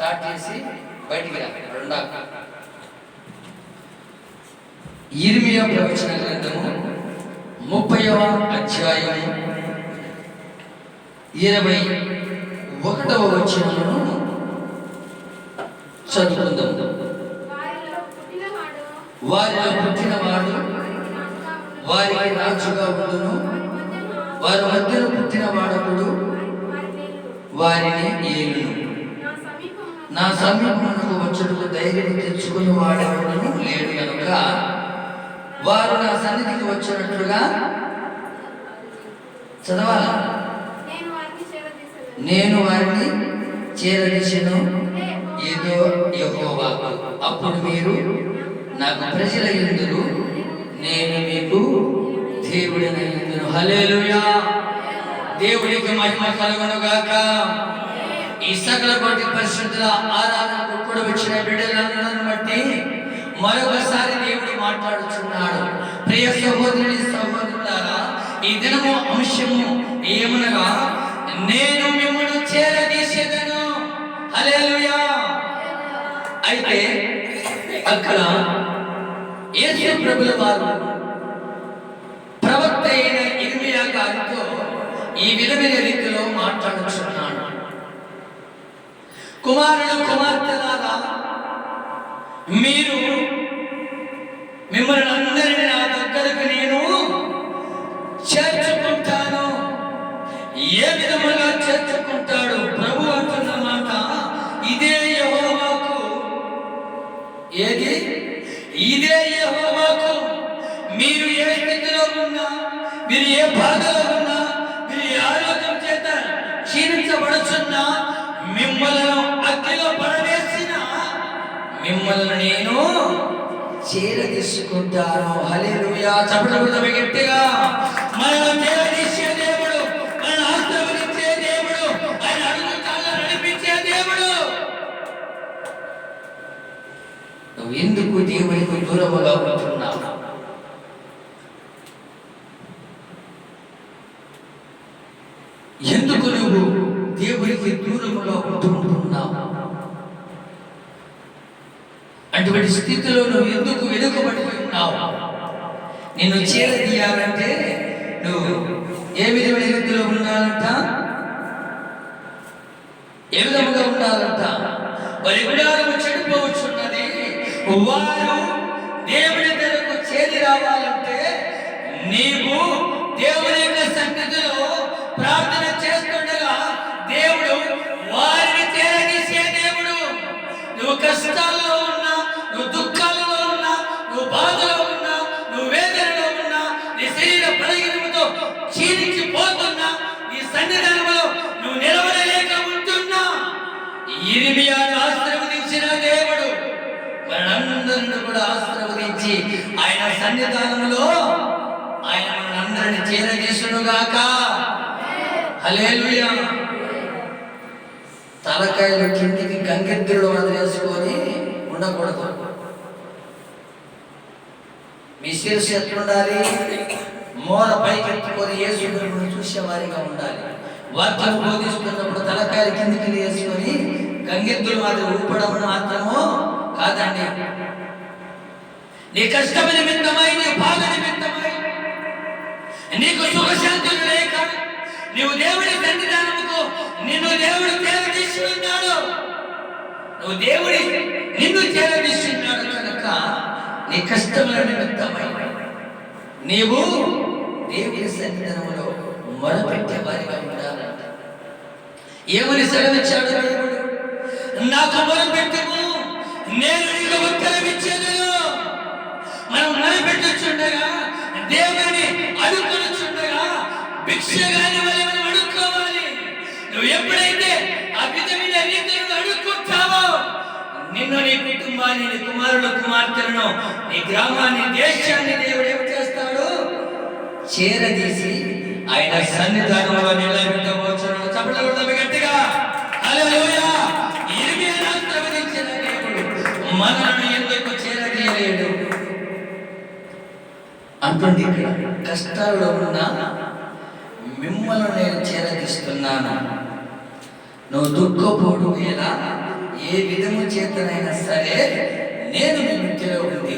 Start చేసి బయటికి రా. ఇర్మియా ప్రవచన గ్రంథము 30వ అధ్యాయము 21వ వచనమును చదువుకుందాం. వారిలో పుట్టినవాడు వారికి రాజుగా ఉండును, వారి మధ్యలో పుట్టిన వాడకుడు వారిని ఏలును. నా సమీపమునకు వచ్చుటకు ధైర్యం తెచ్చుకుని వాడెవడను లేడు కనుక వారు నా సన్నిధికి వచ్చినట్లుగా చదవాలా. నేను వారిని చేరదీసెను ఏదో యెహోవా. అప్పుడు మీరు నాకు ప్రజలయ్యుందురు, నేను మీకు దేవుడనయ్యుందును. హల్లెలూయా. దేవుడికి మహిమ కలుగును గాక. ఈ సకల కోటి పరిశుద్ధుల ఆరాధనకు కూడా వచ్చిన బిడ్డలందరిని బట్టి మరొకసారి దేవుడు మాట్లాడుచున్నాడు. ప్రియ సహోదరుని సహోదరులారా, ఈ దినము అంశము ఏమనగా నేను మిమ్మల్ని చేరదీసేదను. హల్లెలూయా. అయితే అక్కడ యేసు ప్రభుల వారు ప్రవక్త అయిన ఇర్మియా గారితో ఈ విధమైన రీతిలో మాట్లాడుచున్నాడు. కుమారుడు కుమార్తెలారా, మీరు మిమ్మల్ని అందరినీ నా దగ్గరకు నేను చేర్చుకుంటాను. ఏ విధముగా చేర్చుకుంటాడు ప్రభు అంటున్న మాట ఇదే యెహోవాకు. ఏది? ఇదే యెహోవాకు. మీరు ఏ స్థితిలో ఉన్నా, మీరు ఏ బాధలో ఉన్నా, మీరు ఏ ఆరోగ్యం చేత క్షీణించబడుచున్నా, మిమ్మల్ని అగ్నిలో పడవేసిన మిమ్మల్ని నేను చేరదీసుకుంటాను. హల్లెలూయా. చప్పట్లు గట్టిగా. మనల్ని చేరదీసే దేవుడు, మనల్ని ఆశీర్వదించే దేవుడు, ఆయన అడుగు కాళ్ళ నడిపించే దేవుడు. నువ్వు ఎందుకు దేవునికి దూరముగా ఉంటున్నావు? ఎందుకు నువ్వు దేవుడికి దూరముగా ఉంటున్నావు? అటువంటి స్థితిలో నువ్వు ఎందుకు వెనుకబడి ఉన్నావు? నిన్ను చేరదీయాలంటే నువ్వు ఏ విధమైన రీతిలో ఉండాలంట? ఏ విధముగా ఉండాలంట? వారి గుడారము చెడిపోవచ్చున్నది. వారు దేవుని దగ్గరకు చేరి రావాలంటే నీవు దేవుని యొక్క సన్నిధిలో ప్రార్థన చేస్తుండగా దేవుడు వారిని చేరదీసే దేవుడు. నువ్వు కష్టాల్లో ఉన్నా, నువ్వు దుఃఖాలలో ఉన్నా, నువ్వు బాధలో ఉన్నా, నువ్వు వేదనలో ఉన్నా, నీ శరీర బలహీనతతో క్షీణించిపోతున్నా, నీ సన్నిధానంలో నువ్వు నిలవలేక ఉంటున్నా, ఇర్మియాను ఆశీర్వదించిన దేవుడు మనందరిని కూడా ఆశీర్వదించి ఆయన సన్నిధానంలో ఆయన మనందరిని చేరదీసునుగాక. హల్లెలూయా. తలకాయలు కిందికి గంగెద్దులు వదిలేసుకొని ఉండకూడదు. మీ శిరస్సు ఎట్లుండాలి? మోర పైకెత్తుకొని యేసుని చూసేవారిగా ఉండాలి. వాక్యం బోధిస్తున్నప్పుడు తలకాయలు కిందికి వేసుకొని గంగెద్దులు వారి ఊపడం మాత్రము కాదండి. నీ కష్టం నిమిత్తమై, నీ బాధ నిమిత్తమై, నీకు సుఖశాంతులు లేక నీవు దేవుడి సన్నిధానముకు నిన్ను దేవుడు చేరదీస్తున్నాడు. నువ్వు దేవుడి నిన్ను చేరదీస్తున్నాడు కనుక నీ కష్టముల నిమిత్తమై నీవు దేవుడి సన్నిధానములో మొరపెట్టే వారిగా ఉండాలంట. ఏమని సెలవిచ్చాడు దేవుడు? నాకు మొరపెట్టుము, నేను నీకు ఉత్తరమిచ్చేదను. మనం మొరపెట్టుచుండగా, దేవుని అడుగుచుండగా భిక్షగాని వలె మనం అడుక్కోవాలి. నువ్వు ఎప్పుడైతే ఆ విధమైన రీతిలో అడుక్కుంటావో నిన్ను, నీ కుటుంబాన్ని, నీ కుమారుల కుమార్తెలను, నీ గ్రామాన్ని, దేశాన్ని దేవుడు ఏం చేస్తాడు? చేరదీసి ఆయన సన్నిధానంలో నిలబెట్టవచ్చును. చప్పట్లు గట్టిగా. హల్లెలూయా. ఇర్మియాను ఆశీర్వదించిన దేవుడు మనల్ని ఎందుకు చేరదీయలేడు అంటుంది. ఇక్కడ కష్టాల్లో ఉన్న మిమ్మల్ని నేను చేరదీస్తున్నాను. నువ్వు దుఃఖపోడు వేళ ఏ విధము చేతనైనా సరే నేను మీ మధ్యలో ఉండి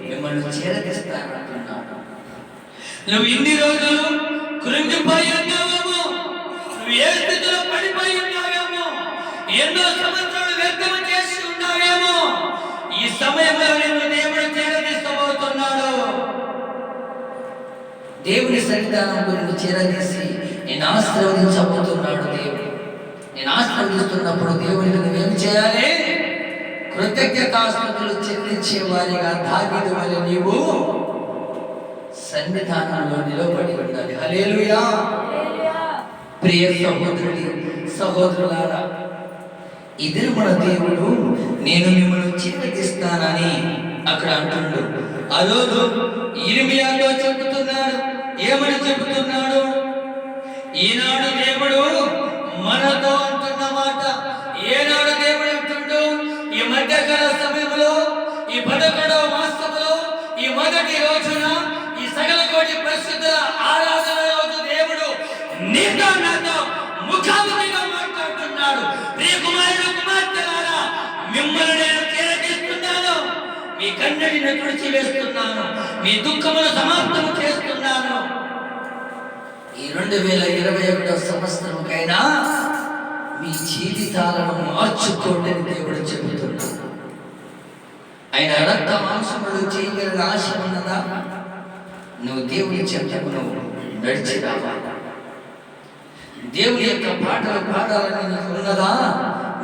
మిమ్మల్ని చేరదీస్తానంటున్నాను. నువ్వు ఇన్ని రోజులు కృంగిపోయి ఉన్నావేమో, నువ్వు ఏ స్థితిలో పడిపోయి ఉన్నావేమో, ఎన్నో సంవత్సరాలు వ్యర్థం చేసి ఉన్నావేమో, ఈ సమయంలో నిన్ను దేవుడు చేరదీసుకోబోతున్నాడు. దేవుని సన్నిధానం గురించి చేరదీసి నేను ఆశీర్వదించబోతున్నాడు దేవుడు. నేను ఆశీర్వదిస్తున్నప్పుడు దేవునికి నువ్వేం చేయాలి? కృతజ్ఞతాస్తుతులు చెల్లించే వారిగా దావీదు వలె నీవు సన్నిధానంలో నిలబడి ఉండాలి. హల్లెలూయా. ప్రియ సహోదరుడి సహోదరులారా, ఇది మన దేవుడు నేను మిమ్మల్ని చేరదీస్తానని అక్కడ అంటున్నాడు. ఆ రోజు ఇర్మియాతో చెబుతున్నాడు. ఏమని చెబుతున్నాడు? ఈనాడు దేవుడు మనతో అంటున్న మాట, ఏనాడు దేవుడు అంటుండు? ఈ మధ్యకాల సమయంలో, ఈ 11వ మాసంలో, ఈ మొదటి రోజున, ఈ సకల కోటి పరిశుద్ధుల ఆరాధన రోజు దేవుడు నీతో నాతో ముఖాముఖిగా మాట్లాడుతున్నాడు. ప్రియ కుమారుడు కుమార్తెలారా, మిమ్మల్ని నేను చేరదీస్తున్నాను, మీ కన్నడిని తుడిచివేస్తున్నాను, మీ దుఃఖమును సమాప్తము చేస్తున్నాను. ఈ 2021వ సంవత్సరంకైనా మీ జీవితాలను మార్చుకోండి అని దేవుడు చెబుతున్నాడు. ఆయన రక్త మాంసములు చేయగలిగిన ఆశ ఉన్నదా? నువ్వు దేవుని చెంతకు నువ్వు నడిచి రావాలి. దేవుని యొక్క పాటలు పాడాలని నీకు ఉన్నదా?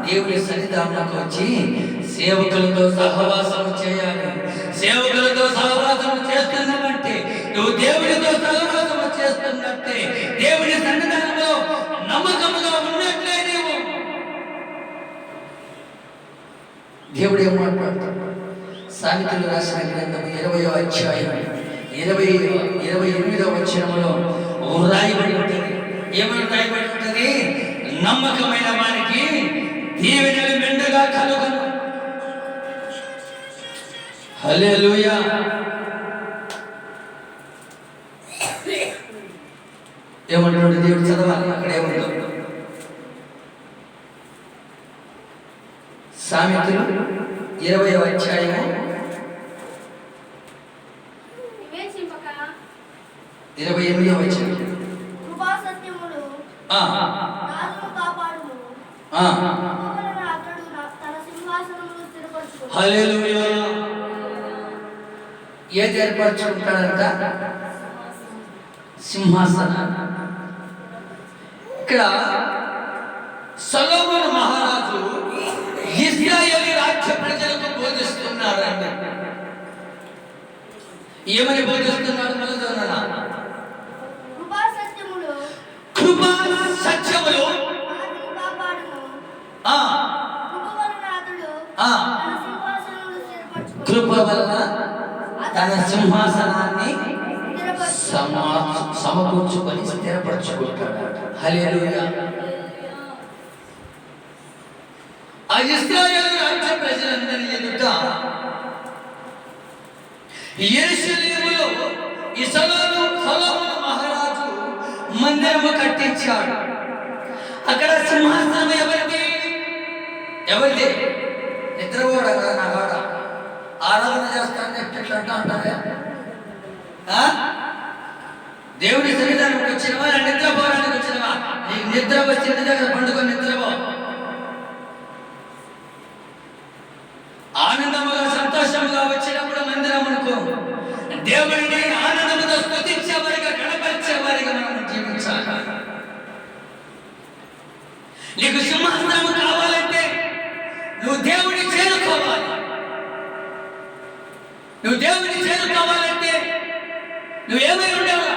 దేవుని సన్నిధానంలోకి వచ్చి సేవకులతో సహవాసం చేయాలి. సేవకులతో సహవాసం చేస్తున్నామంటే నువ్వు దేవునితో సహవాసం చేస్తున్నట్టే, దేవుని సన్నిధానంలో నమ్మకముగా ఉన్నట్లే. నీవు దేవుడు ఏం మాట్లాడతాడు? సామెతలు రాసిన గ్రంథం 20వ అధ్యాయం 28వ వచనములో రాయబడి ఉంటుంది. ఏమని రాయబడి ఉంటుంది? నమ్మకమైన వారికి దీవెనలు మెండుగా కలుగును. హల్లెలూయా. ఏమంటాడు దేవుడు? చదవాలి అక్కడ ఏముందో. సామెతలు 20వ అధ్యాయము 28వ వచనం. హల్లెలూయా. ఏది ఏర్పరచుకుంటాడంట? సింహాసనాన్ని. ఇక్కడ సొలొమోను మహారాజు ఇశ్రాయేలు రాజ్య ప్రజలకు బోధిస్తున్నాడంట. ఏమని బోధిస్తున్నాడు? కృపా సత్యములు కృప వలన తన సింహాసనాన్ని సమకూర్చుకొని స్థిరపరచుకుంటాడు. హల్లెలూయా. ఆ ఇశ్రాయేలు రాజ్య ప్రజలందరి ఎదుట యెరూషలేములో ఈ సొలొమోను మహారాజు మందిరము కట్టించాడు. అక్కడ సింహాసనం ఎవరిది? నిద్రపోడా కదా నా కాడ ఆరాధన చేస్తాను ఎట్లా అంటారా? దేవుని సన్నిధానానికి వచ్చినవా, నిద్రపోవడానికి వచ్చినవా? నీకు నిద్ర వచ్చింది దగ్గర పండుకొని నిద్రపో. ఆనందముగా సంతోషముగా వచ్చినప్పుడు మందిరం అనుకో. దేవుడిని ఆనందముతో స్తుతించేవారిగా, గణపరిచేవారిగా మనం జీవించాలి. నీకు సింహాసనం కావాలంటే నువ్వు దేవుడిని చేరుకోవాలి. నువ్వు దేవుడిని చేరుకోవాలంటే నువ్వేమై ఉండాలా?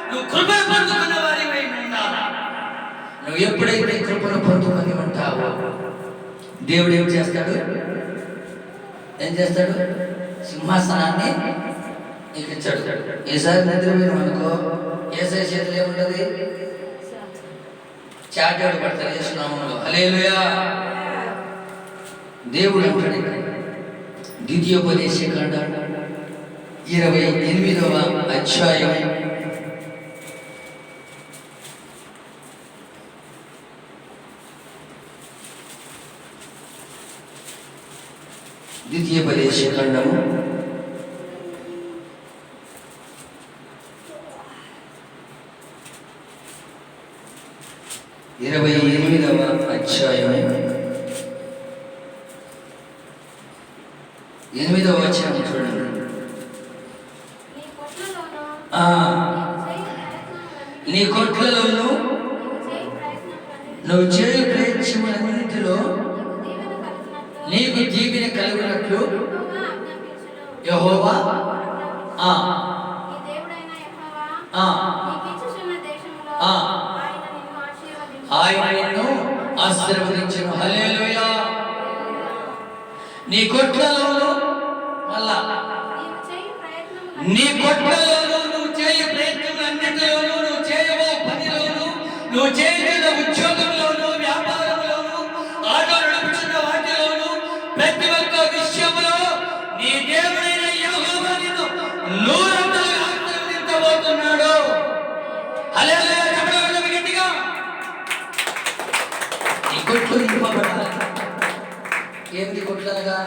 నువ్వు కృపను పొందుకున్న వారివై ఉండాలా. నువ్వు ఎప్పుడైతే కృపను పొందుకొని ఉంటావో దేవుడు ఏం చేస్తాడు? సింహాసనాన్ని నీకు ఇచ్చాడు. ఈసారి నిద్రపోయిన అనుకో, ఏసై చేతులు ఏముంటది? చాటాడు పడతారు యేసునామములో. హల్లెలూయా. దేవుడు అంటాడు ద్వితీయోపదేశకాండం 28వ అధ్యాయం 28వ ద్వితీయోపదేశ ఖండము 28వ అధ్యాయము 8వ వచనం చూడండి. నీ కొట్లలోను నువ్వు చేయు ప్రయత్నములన్నిటిలో నీకు దీవెన కలుగునట్లు యెహోవా ఆయన నిన్ను ఆశీర్వదించును. హల్లెలూయా. నీ కొట్లలోను మళ్ళా నీ కొట్లలోను నువ్వు చేయు ప్రయత్నములన్నిటిలోను నువ్వు చేయబో పనిలోను నువ్వు చేసిన ఉద్యోగంలోను వ్యాపారంలోను ఆటో నడుపుతున్న వాటిలోను ప్రతి ఒక్క విషయంలో నీ దేవుడైన యెహోవా నిన్ను నూరంతలుగా ఆశీర్వదించబోతున్నాడు. హల్లెలూయా. చెప్పండి గట్టిగా. నీ కొట్లు నింపబడాలి. ఏంటి కొట్లనగా?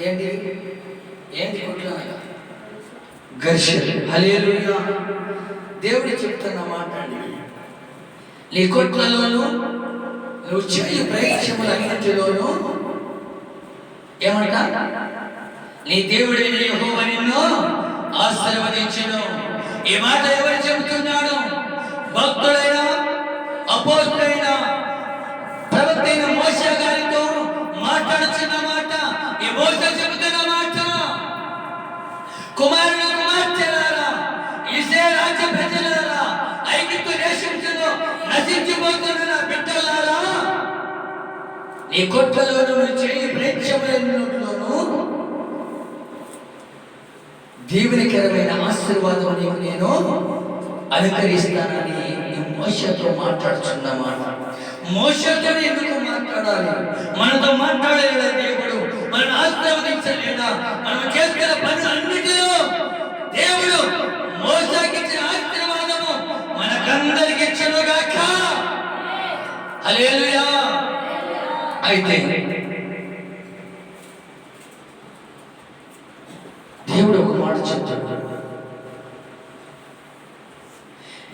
ఏంటి కొట్లనగా? ఘర్షణ. హల్లెలూయా. దేవుడు చెప్తున్న మాట, నీ కొట్లలోను నువ్వు చేయు ప్రయత్నములన్నిటిలోను ఏమంట? నీ దేవుడైన యెహోవా నిన్ను ఆశీర్వదించును. ఈ మాట ఎవరు చెబుతున్నాడు? భక్తుడైన అపోస్తలుడైన ప్రవక్త అయిన మోషే గారితో మాట్లాడుతున్న మాట, ఈ మోషే చెబుతున్న మాట. కుమారుడు కుమార్తెలారా, ఇశ్రాయేలు రాజ్య ప్రజలారా, ఐగుప్తు దేశంలో నశించిపోతున్న నా బిడ్డలారా, నీ కొట్లలోను చేయి ప్రేక్షకులలోను దీవెనకరమైన ఆశీర్వాదం నీకు నేను అనుకరిస్తానని మోషేతో మాట్లాడుతున్న మాట. మోషేతో ఎందుకు మాట్లాడాలి? మనతో మాట్లాడలేదా దేవుడు? మనల్ని ఆశీర్వదించలేదా? మనం చేస్తున్న పనులన్నిటిలో దేవుడు మోషేకి ఇచ్చిన ఆశీర్వాదము మనకందరికి ఇచ్చునుగాక. హల్లెలూయా. అయితే దేవుడు ఒక మాట చెప్తాడు,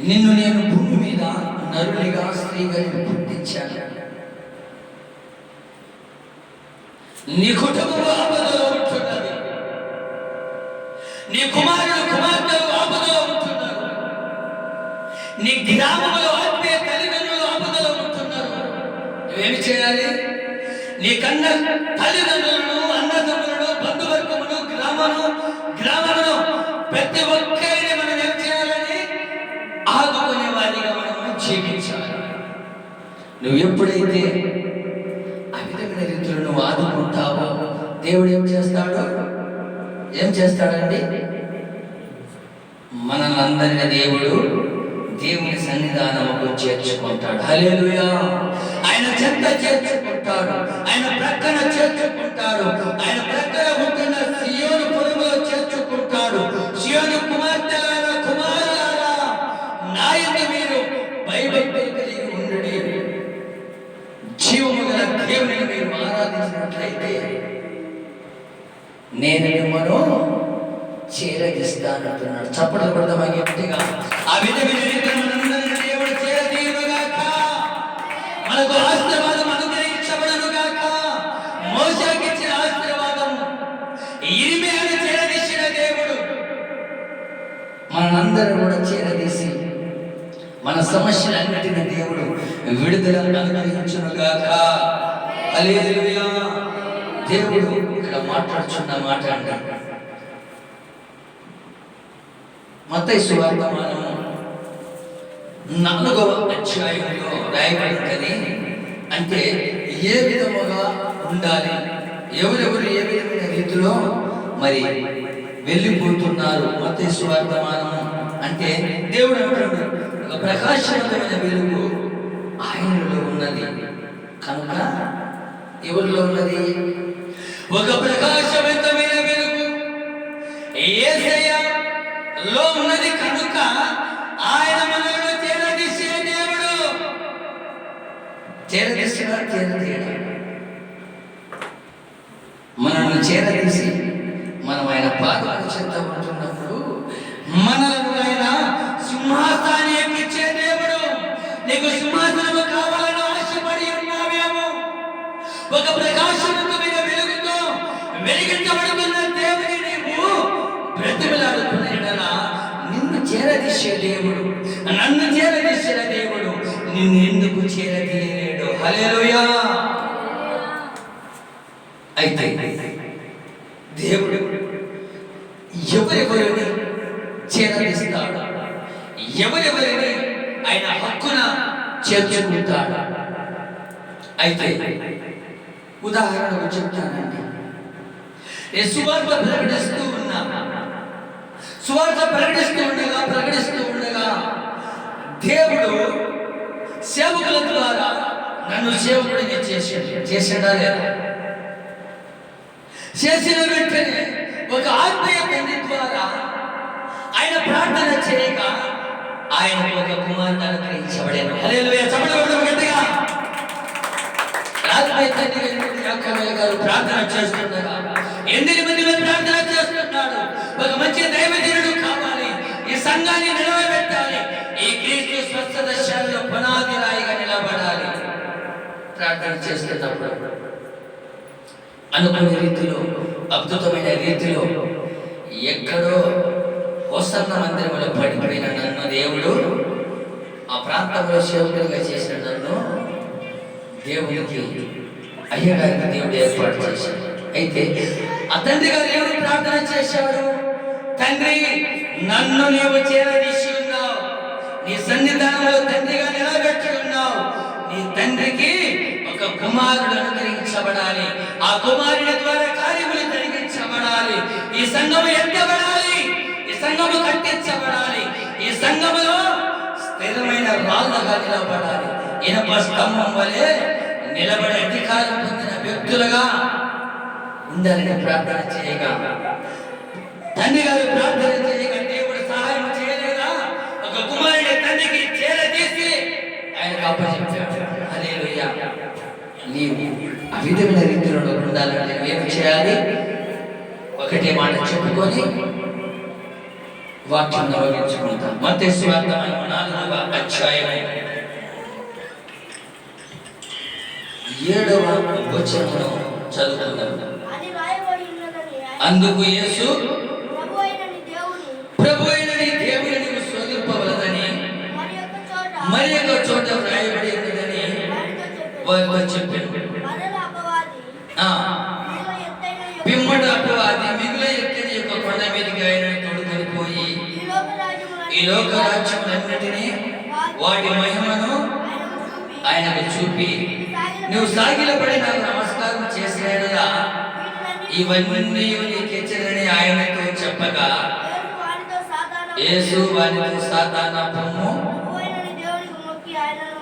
నిన్ను నేను భూమి మీద నరునిగా స్త్రీగా పుట్టించాను. నీ కుటుంబం ఆపదలో ఉంటున్నది, నీ కుమారుడు కుమార్తెలు ఆపదలో ఉంటున్నారు, నీ గ్రామంలో ఆత్మీయ తల్లిదండ్రులు ఆపదలో ఉంటున్నారు. నువ్వేమి చేయాలి? నీ కన్న తల్లిదండ్రులను, అన్నదమ్ములను, బంధువర్గమును, గ్రామమును ప్రతి ఒక్కరిని మనం ఏం చేయాలని? ఆదుకునే వారిగా మనం జీవించాలి. నువ్వు ఎప్పుడైతే ఆ విధమైన రీతిలో నువ్వు ఆదుకుంటావో దేవుడు ఏం చేస్తాడండి? మనల్ని దేవుని సన్నిధానముకు చేర్చుకుంటాడు. హల్లెలూయా. ఆయన చెంత చేర్చుకుంటాడు, ఆయన ప్రక్కన చేర్చుకుంటాడు, ఆయన ప్రక్కన ఉంటున్న సియోను పురములో చేర్చుకుంటాడు. సియోను కుమార్తెలారా, కుమారులారా, నా యందు మీరు భయభక్తులు కలిగి ఉండుడి. జీవము గల దేవుని మీరు ఆరాధించినట్లయితే నేను మిమ్మల్ని చేరదీస్తానంటున్నాడు. చప్పట్లు కొడదామా గట్టిగా? ఆ విధమైన దేవుడు చేరదీయునుగాక, మనకు ఆశీర్వాదం అనుగ్రహించబడునుగాక. మోషేకి ఇచ్చిన ఆశీర్వాదం యిర్మీయాను చేరదీసిన దేవుడు మనందరూ కూడా చేరదీసి మన సమస్యలన్నిటిని దేవుడు విడుదల అనుగ్రహించునుగాక. హల్లెలూయా. దేవుడు ఇక్కడ మాట్లాడుచున్న మాట అంటే మత్తయి సువార్త 4వ అధ్యాయంలో రాయబడింది. అంటే ఏ విధముగా ఉండాలి, ఎవరెవరు ఏ విధమైన రీతిలో మరి వెళ్ళిపోతున్నారు. మత్తయి సువార్త అంటే దేవుడు అంటాడు, ఒక ప్రకాశవంతమైన వెలుగు ఆయనలో ఉన్నది కనుక. ఎవరిలో ఉన్నది? ఒక ప్రకాశవంతమైన వెలుగు యేసయ్యలో ఉన్నది కనుక ఆయన మనలో చేరదీసే దేవుడు. చేరదీస్తాడా? మన మనల్ని చేరదీసి మనం ఆయన పాదాల చెంత ఉంటున్నప్పుడు మనలను ఆయన సింహాసనాన్ని ఎక్కించే దేవుడు. నీకు సింహాసనము కావాలని ఆశపడి ఉన్నావేమో, ఒక ప్రకాశవంతమైన వెలుగుతో వెలిగించబడుతున్న దేవుని నీవు బ్రతిమలాడుతున్నా నిన్ను చేరదీసే దేవుడు, నన్ను చేరదీసిన దేవుడు నిన్ను ఎందుకు చేరదీయలేడు? హల్లెలూయా. అయితే దేవుడు ఎవరెవరిని చేరదీస్తాడు, ఎవరెవరిని ఆయన హక్కున చేర్చుకుంటాడు? అయితే ఉదాహరణకు చెప్తానండి. నేను సువార్త ప్రకటిస్తూ ఉన్నా, సువార్త ప్రకటిస్తూ ఉండగా దేవుడు సేవకుల ద్వారా నన్ను సేవకుడిని చేసాడా లేదా? చేసిన వెంటనే ఒక ఆత్మీయ తండ్రి ద్వారా ఆయన ప్రార్థన చేయగా ఆయనకు ఒక కుమార్తె అనుగ్రహించబడాను. హల్లెలూయా. చెప్పడం గట్టిగా. ఆత్మీయ తండ్రి యాకోబు గారు ప్రార్థన చేస్తుండగా 8 మంది ప్రార్థన చేస్తున్నాడు. ఒక మంచి దైవజనుడు కావాలి, ఈ సంఘాన్ని నిలబెట్టాలి, ఈ క్రీస్తు స్వస్థత శాలలో పునాది రాయిగా నిలబడాలి. ప్రార్థన చేస్తున్నప్పుడు అనుకునే రీతిలో, అద్భుతమైన రీతిలో ఎక్కడో హోసన్న మందిరంలో పడిపోయిన నన్ను దేవుడు ఆ ప్రాంతంలో సేవకుడిగా చేసిన నన్ను దేవుడికి అయ్యగారికి దేవుడు ఏర్పాటు చేశాడు. అయితే ఆ తండ్రి గారు దేవుడు ప్రార్థన చేశాడు, తండ్రి నన్ను నీవు చేరదీసి ఉన్నావు, నీ సన్నిధానంలో తండ్రిగా నిలబెట్టి ఉన్నావు, నీ తండ్రికి ఒక కుమారుడు అనుగ్రహించబడాలి, ఆ కుమారుడి ద్వారా కార్యములు జరిగించబడాలి, ఈ సంఘము ఎత్తబడాలి, ఈ సంఘము కట్టించబడాలి, ఈ సంఘములో స్థిరమైన రాళ్ళగా నిలబడాలి, ఇనప స్తంభం వలె నిలబడే అధికారం పొందిన వ్యక్తులుగా ఉండాలని ప్రార్థన చేయగా తండ్రి గారు ప్రార్థన చేయగా దేవుడు సహాయం చేయలేదా? ఒక కుమారుడి తండ్రికి చేరదీసి ఆయనకు అప్పచెప్పాడు. హల్లెలూయా. నీవు ఆ విధమైన రీతిలో ఉండాలంటే ఏమి చేయాలి? ఒకటే మాట చెప్పుకొని వాక్యం నిర్వహించుకుంటాం. మత్తయి సువార్త 4వ అధ్యాయం 7వ వచనం చదువుకుందాం. అందుకు యేసు ప్రభు అయిన నీ దేవుని నీవు శోధింపవలదని మరి ఒక చోట వ్రాయబడి ఉన్నదని వారితో చెప్పాను. పిమ్మట అపవాది మిగుల ఎత్తైన యొక్క కొండ మీదకి ఆయనను తోడుకొని పోయి ఈ లోక రాజ్యములన్నిటినీ వాటి మహిమను ఆయనకు చూపి నువ్వు సాగిలపడి నాకు నమస్కారం చేసినగా ఇవన్నీ నీకెచ్చరని ఆయనతో చెప్పగా యేసు వారితో సాతానా పొమ్ము,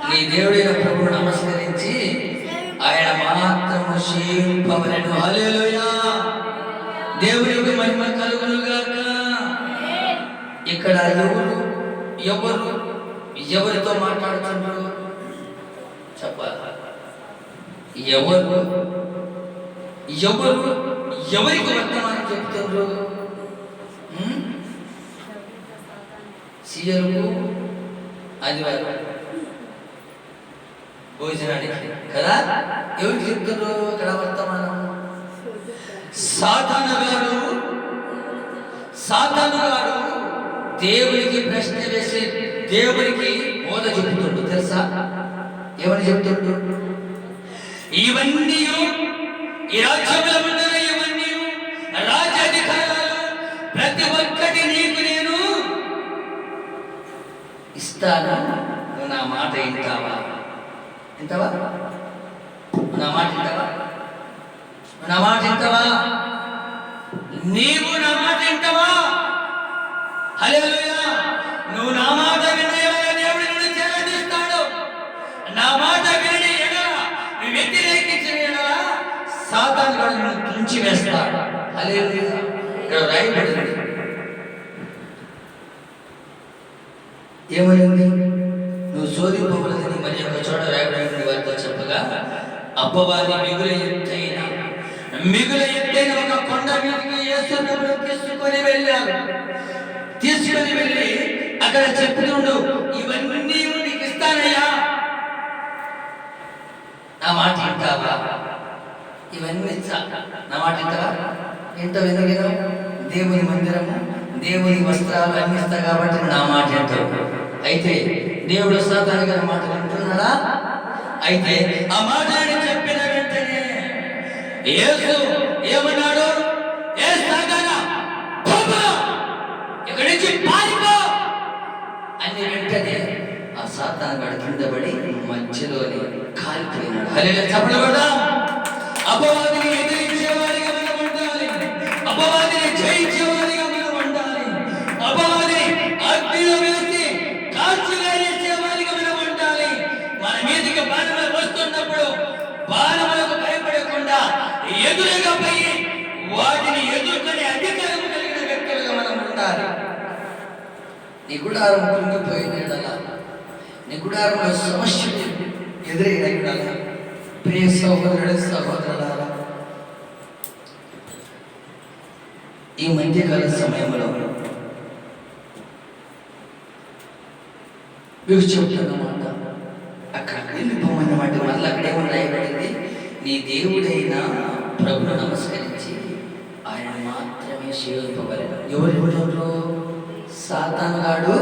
నీ దేవుడైన ప్రభువు నమస్కరించి ఆయన మాత్రము సేవింపవలెను. హల్లెలూయా. దేవునికి మహిమ కలుగును గాక. ఇక్కడ ఎవరితో మాట్లాడుతున్నారు చెప్పాలి? ఎవరికి వర్తమానం చెప్తున్నారు? సీఎల్కు ఆదివారం భోజనానికి కదా, ఎవరికి చెప్తున్నారు అక్కడ వర్తమానం? సాతాను గారు దేవునికి ప్రశ్న వేసి దేవునికి బోధ చెబుతుండు. తెలుసా ఏమని చెప్తుండు? ఇవన్నీ ఈ రాజ్యముల ముందర ఇవన్నీ రాజ్యాధికారాలు ప్రతి ఒక్కటి నీకు నేను ఇస్తాను, నువ్వు నా మాట వింటావా? వింటావా? నా మాట వింటావా? నా మాట వింటావా? నీవు నా మాట వింటావా? హల్లెలూయా. నువ్వు నా మాట వినయమైన దేవుడు నిన్ను చేరదీస్తాడు. నా మాట విని ఎడల నువ్వు వ్యతిరేకించిన ఎడల సాతాను గాడు నిన్ను తుంచి వేస్తాడు. హల్లెలూయా. ఇక్కడ రాయబడింది ఏమైంది? నువ్వు శోధింపవలదని మరి ఒక చోట రాయబడింది వారితో చెప్పగా అపవాది మిగుల ఎత్తైన మిగులు ఎత్తైన ఒక కొండ మీదకి యేసు ప్రభువు తీసుకొని వెళ్ళి అక్కడ చెప్తుండు, ఇవన్నీ నీకు ఇస్తానయ్యా, నా మాట వింటావా? ఇవన్నీ నా మాట వింటావా? వింటావు? ఎందుకు? దేవుని మందిరము, దేవుని వస్త్రాలు అన్ని ఇస్తా కాబట్టి నా మాట వింటావు. అయితే దేవుడు సాతాను గారి మాట వింటున్నాడా? అయితే ఆ మాట చెప్పిన వెంటనే యేసు ఏమన్నాడు? ఏ సాతానా, ఇక్కడి నుంచి పారిపో అని వెంటనే ఆ సాతాను గాడు కింద పడి మధ్యలోని కాలిపోయినాడు. హల్లెలూయా, చప్పట్లు కొడదాం. అపవాదిని ఎదిరించేవారిగా మనం ఉండాలి, అపవాదిని జయించేవారిగా మనం ఉండాలి, అపవాదిని అగ్నిలో వేసి కాల్చివేసేవారిగా మనం ఉండాలి. మన మీదకి బాణములు వస్తున్నప్పుడు బాణములకు భయపడకుండా ఎదురుగా పోయి వాటిని ఎదుర్కొనే అధికారం కలిగిన వ్యక్తులుగా మనం ఉండాలి. నీ గుడారం కుంగిపోయినలా, నీ గుడారంలో సమస్యలు ఎదురైన ప్రియ సహోదరుడు సహోదరులారా, ఈ మధ్యకాల సమయంలో మీకు చెప్తున్నమాట, అక్కడ వెళ్ళిపోమన్నమాట. మళ్ళీ అక్కడేమో రాయబడింది, నీ దేవుడైన ప్రభును నమస్కరించి ఆయన మాత్రమే సేవింపగలరు. ఎవరు? సాతానుగాడు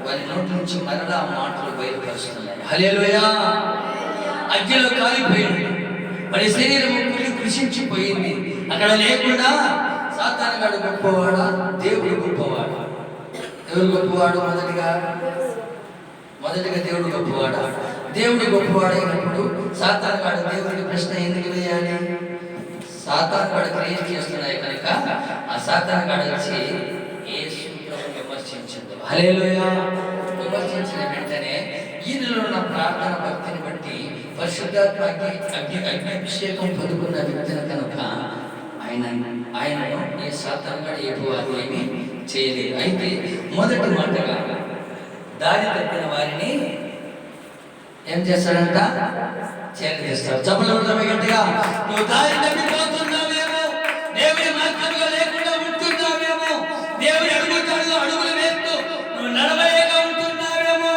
వారి నోటి నుంచి మరలా మాటలు బయలుపరుస్తున్నాయి. హల్లెలూయా. అగ్నిలో కాలిపోయింది, వారి శరీరము కృషించిపోయింది. అక్కడ లేకుండా సాతానుగాడు గొప్పవాడా, దేవుడు గొప్పవాడు? ఎవరు గొప్పవాడు? మొదటిగా దేవుడు గొప్పవాడా? దేవుడు గొప్పవాడైనప్పుడు సాతానుగాడు దేవుడికి ప్రశ్న ఎందుకు వేయాలి? సాతానుగాడు క్రియేట్ చేస్తున్నాయి కనుక ఆ సాతానుగాడు వచ్చి యేసు ప్రభువుని విమర్శించదు. హల్లెలూయా. విమర్శించిన వెంటనే ఈయనలో ఉన్న ప్రార్థన భక్తిని బట్టి పరిశుద్ధాత్మ అభిషేకం పొందుకున్న వ్యక్తిని కనుక ఆయనను ఏ సాతానుగాడు ఏమీ చేయలేదు. అయితే మొదటి మాటగా దారి తప్పిన వారిని ఏం చేస్తాడంట? చేస్తాడు. చప్పట్లు గట్టిగా. నువ్వు దారి తప్పిపోతున్నావేమో, దేవుని మార్గంలో లేకుండా ఉంటున్నావేమో, దేవుని అడుగుతాడులో అడుగులు వేస్తూ నువ్వు నడవలేక ఉంటున్నావేమో,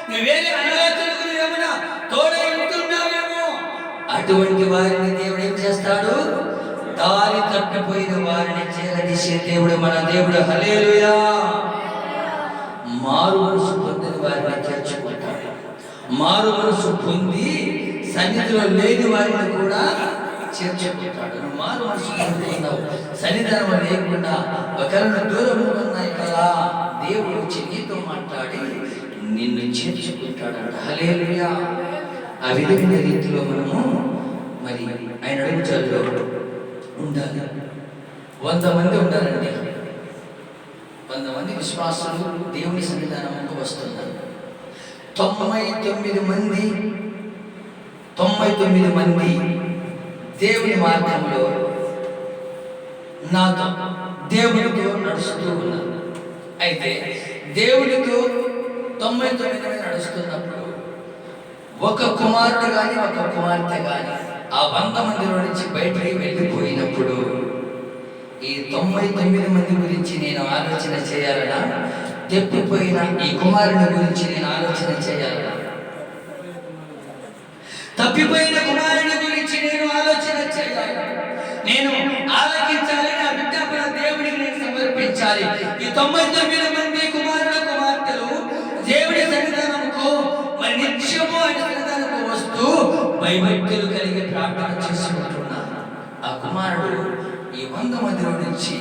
నువ్వు వేరే ఆలోచనకు ఏమైనా తోడై ఉంటున్నావేమో, అటువంటి వారిని దేవుడు ఏం చేస్తాడు? దారి తప్పిపోయిన వారిని చేరదీసే దేవుడు మన దేవుడు. హల్లెలూయా. మారు మనసు పొందిన వారిని చేర్చుకుంటాడు. మారు మనసు పొంది సన్నిధిలో లేని వారిని కూడా చేర్చుకుంటాడు. మారు మనసు పొందుతున్నావు, సన్నిధానం లేకుండా ఒకరిని దూరం ఉన్నాయి కదా, దేవుడు వచ్చి నీతో మాట్లాడి నిన్ను చేర్చుకుంటాడు. హల్లెలూయా. ఆ విధమైన రీతిలో మనము మరి ఆయన అడుగుచాల్లో ఉండాలి. 100 మంది ఉండాలండి. 100 మంది విశ్వాసులు దేవుని సన్నిధానంలో వస్తున్నారు. 99 మంది దేవుని మార్గంలో నాతో దేవునితో నడుస్తూ ఉన్నారు. అయితే దేవునితో 99 మంది నడుస్తున్నప్పుడు ఒక కుమారుడు కానీ ఒక కుమార్తె కానీ ఆ 100 మందిలో నుంచి బయటికి వెళ్ళిపోయినప్పుడు ఈ 99 మంది గురించి నేను ఆలోచన చేయాలనా? తప్పిపోయిన ఈ కుమారుని గురించి నేను ఆలోచన చేయాలనా? తప్పిపోయిన కుమారుని గురించి నేను ఆలోచన చేయాలి. నేను ఆలోచించాలి. నా విజ్ఞాపన దేవుడికి నేను సమర్పించాలి. ఈ 99 మంది కుమారుల కుమార్తెలు దేవుడి సన్నిధానముకు మరి నిత్యము ఆయన సన్నిధానముకు వస్తూ భయభక్తులు కలిగి ప్రార్థన చేసుకుంటున్నారు. ఆ కుమారుడు ఈ 100 మందిలో నుంచి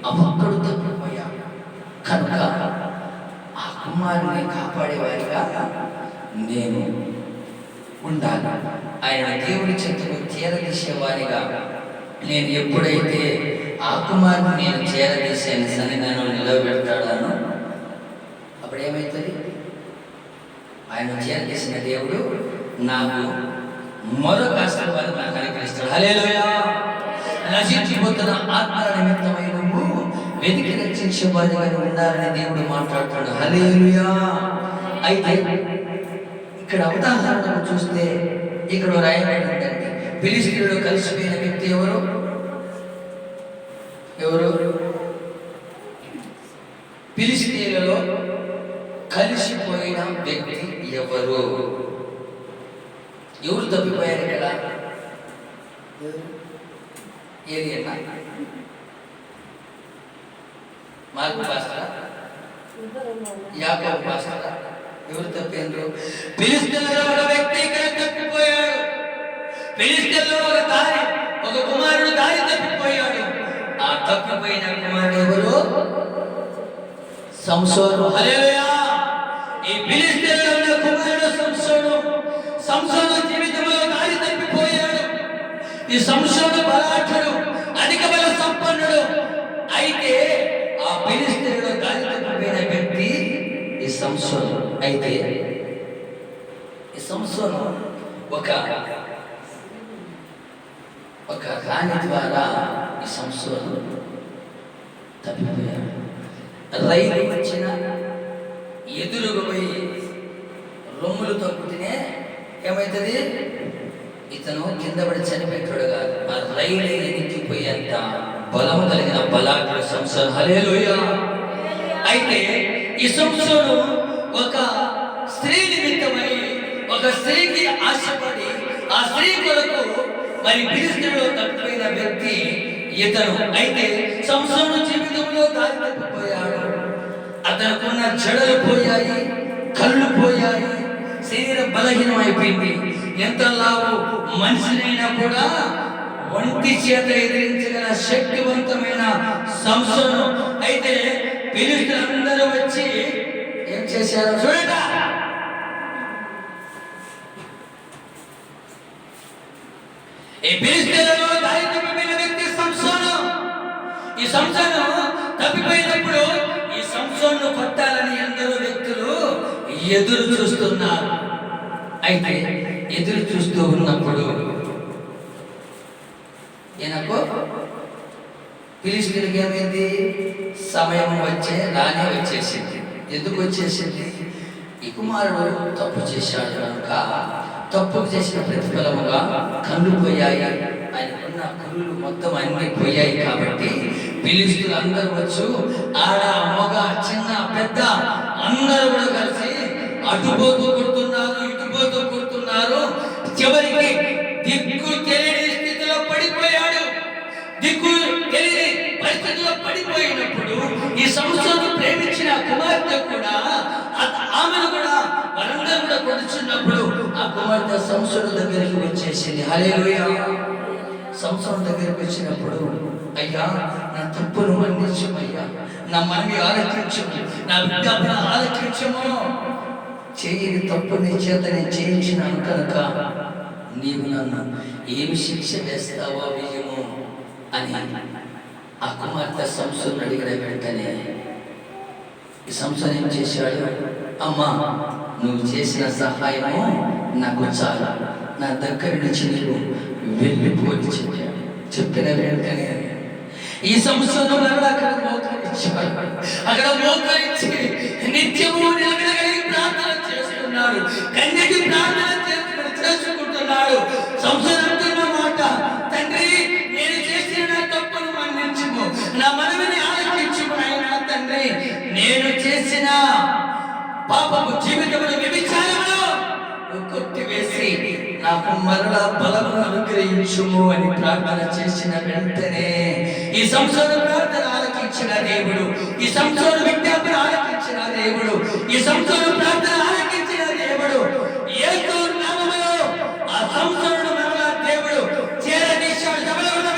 ఒక్కడు తప్పిపోయాడు కనుక ఆ కుమారుని కాపాడేవారిగా నేను ఉండాలి. ఆయన దేవుని చెంతను చేరదీసేవారిగా నేను ఎప్పుడైతే ఆ కుమారుని నేను చేరదీసే సన్నిధానం నిలబెడతాడాను అప్పుడు ఏమవుతుంది? ఆయన చేరదీసిన దేవుడు నాకు మరొక ఆశీర్వాదం నాకు అనుగ్రహిస్తాడు. హల్లెలూయా. నశించిపోతున్న ఆత్మల నిమిత్తమై నువ్వు వెతికి రక్షించే వారిగా ఉండాలని దేవుడు మాట్లాడుతాడు. హల్లెలూయా. అయితే ఇక్కడ ఉదాహరణకు చూస్తే ఇక్కడ రాయబడిందండి, ఫిలిష్తీయులు కలిసిపోయిన వ్యక్తి ఎవరు? ఫిలిష్తీయులలో కలిసిపోయిన వ్యక్తి ఎవరు తప్పిపోయారు ఇక్కడ? ఏది అన్నా? మార్కు పాస్టరా, యాకోబు పాస్టరా? ఎవరు తప్పారు? ఫిలిష్తీయులలో ఒక వ్యక్తి ఇక్కడ తప్పిపోయాడు. ఫిలిష్తీయులలో ఒక కుమారుడు దారి తప్పిపోయాడు. ఆ తప్పిపోయిన కుమారుడు ఎవరు? సంసోను. హల్లెలూయా! ఈ ఫిలిష్తీయులలో ఉన్న కుమారుడు సంసోను. సంసోను జీవితంలో దారి తప్పిపోయాడు. ఈ సంసోను బలాఢ్యుడు, అధిక బల సంపన్నుడు. అయితే ఆ ఫిలిష్తీయులలో దారి తప్పిపోయిన వ్యక్తి ఈ సంసోను. అయితే ఈ సంసోను ఒక రాణి ద్వారా ఈ సంసోను తప్పిపోయాడు. రైలు వచ్చిన ఎదురుగా పోయి రొమ్ములు తొక్కుతూనే ఏమవుతుంది? ఇతను కింద పడి చనిపోయాడు కాదు, ఆ రైలు ఎనికిపోయేంత బలము కలిగిన బలాఢ్యుడు సంసోను. హల్లెలూయా! అయితే ఈ సంసోను ఒక స్త్రీ నిమిత్తమై ఒక స్త్రీకి ఆశపడి ఆ స్త్రీ కొరకు మరి ఫిలిష్తీయులలో తప్పిపోయిన వ్యక్తి ఇతను. అయితే సంసోను జీవితంలో దారి తప్పిపోయాడు. అతనుకున్న జడలు పోయాయి, కళ్ళు పోయాయి, శరీర బలహీనం అయిపోయింది. ఎంత లావు మనిషినైనా కూడా ఒంటి చేత ఎదిరించగల శక్తివంతమైన సంసోను. అయితే ఫిలిష్తీయులందరూ వచ్చి ఏం చేశారు చూడండి. ఈ ఫిలిష్తీయులలో దారి తప్పిపోయిన వ్యక్తి సంసోను. ఈ సంసోను తప్పిపోయినప్పుడు ఈ సంసోను కొట్టాలని అందరూ వ్యక్తులు ఎదురు చూస్తున్నారు. అయితే ఎదురు చూస్తూ ఉన్నప్పుడు ఈయనకు ఫిలిష్తీయులకు ఏమైంది? సమయం రానే వచ్చేసింది. ఎందుకు వచ్చేసింది? ఈ కుమారుడు తప్పు చేశాడు కనుక తప్పు చేసిన ప్రతిఫలముగా కళ్ళు పోయాయి, ఆయనకున్న కుళ్ళు మొత్తం అన్ని పోయాయి. కాబట్టి ఫిలిష్తీయులు అందరూ వచ్చు, ఆడ మగ చిన్న పెద్ద అందరూ కూడా కలిసి అటుపోతూ కొడుతున్నారు, ఇటుపోతూ కొడుతున్నారు. చివరికి దిక్కు తెలియని స్థితిలో పడిపోయాడు. దిక్కు తెలియని పరిస్థితిలో పడిపోయినప్పుడు ఈ సంసోను ప్రేమించిన కుమార్తె కూడా ఆమెను కూడా వారందరూ కూడా కొడుచున్నప్పుడు ఆ కుమార్తె సంసోను దగ్గరికి వచ్చేసింది. హల్లెలూయా! సంసోను దగ్గరికి వచ్చినప్పుడు, అయ్యా నా తప్పును మన్నించమయ్యా, నా మనవి ఆలకించము, నా విజ్ఞాపన ఆలకించము, చేయని తప్పు నీ చేత నేను చేయించినాను కనుక నీవు నన్ను ఏమి శిక్ష వేస్తావో విజయము అని ఆ కుమార్తె సంసోను అడిగిన వెంటనే ఈ సంసోను ఏం చేశాడు? అమ్మా, నువ్వు చేసిన సహాయము నాకు చాలా, నా దగ్గర నుంచి నీవు వెళ్ళిపోయి చెప్పిన వెంటనే ఈ సంసోను అక్కడ మోకరించాడు. అక్కడ మోకరించి నిత్యము నిలబడగలిగి ప్రార్థన చేస్తున్నాడు. కన్యకి ప్రార్థన చేసుకుంటున్నాడు. సంసోను అంటున్న మాట, తండ్రి నేను చేసిన నా తప్పును మన్నించుము, నా మనవిని ఆలకించుము నాయనా. తండ్రి నేను చేసిన పాపపు జీవితమును వ్యభిచారమును కొట్టివేసి నాకు మరలా బలమును అనుగ్రహించుము అని ప్రార్థన చేసిన వెంటనే ఈ సంసోను ప్రార్థన ఆలకించిన దేవుడు, ఈ సంసోను విజ్ఞాపన ఆలకించిన దేవుడు, ఈ సంసోను ప్రార్థన ఆలకించిన దేవుడు యేసు నామములో ఆ సంసోను మరలా దేవుడు చేరదీశాడు.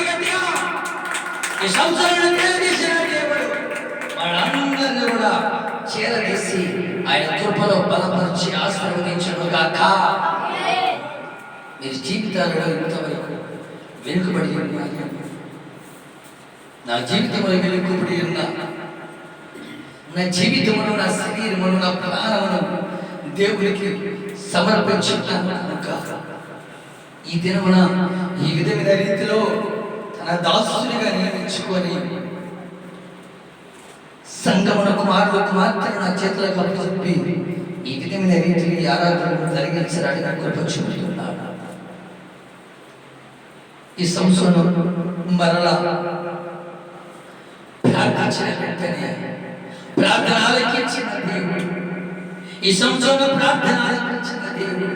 గట్టిగా ఈ సంసోను చేరదీసిన దేవుడు వాళ్ళందరినీ కూడా చేరదీసి ఆయన కృపలో బలపరిచి ఆశీర్వదించును గాక. మీరు జీవితాలలో ఇంతవరకు వెనుకబడి ఉన్నారు. నా జీవితంలో వెనుకబడి ఉన్నా, నా జీవితమును, నా శరీరమును, నా ప్రాణమును దేవునికి సమర్పించుకున్నాను కనుక ఈ దినమున ఈ విధమైన రీతిలో తన దాసునిగా నియమించుకొని సంగమున కుమారులకు మాత్రం నా చేతులకు అప్పచెప్పి ఈ విధమైన రీతిని ఆరాధనను జరిగించడానికి కృప చూపుతున్నాడు. ఈ సంసోను మరలా ప్రార్థించిన వెంటనే ప్రార్థన ఆలకించిన దేవుడు, ఈ సంసోను ప్రార్థన ఆలకించిన దేవుడు,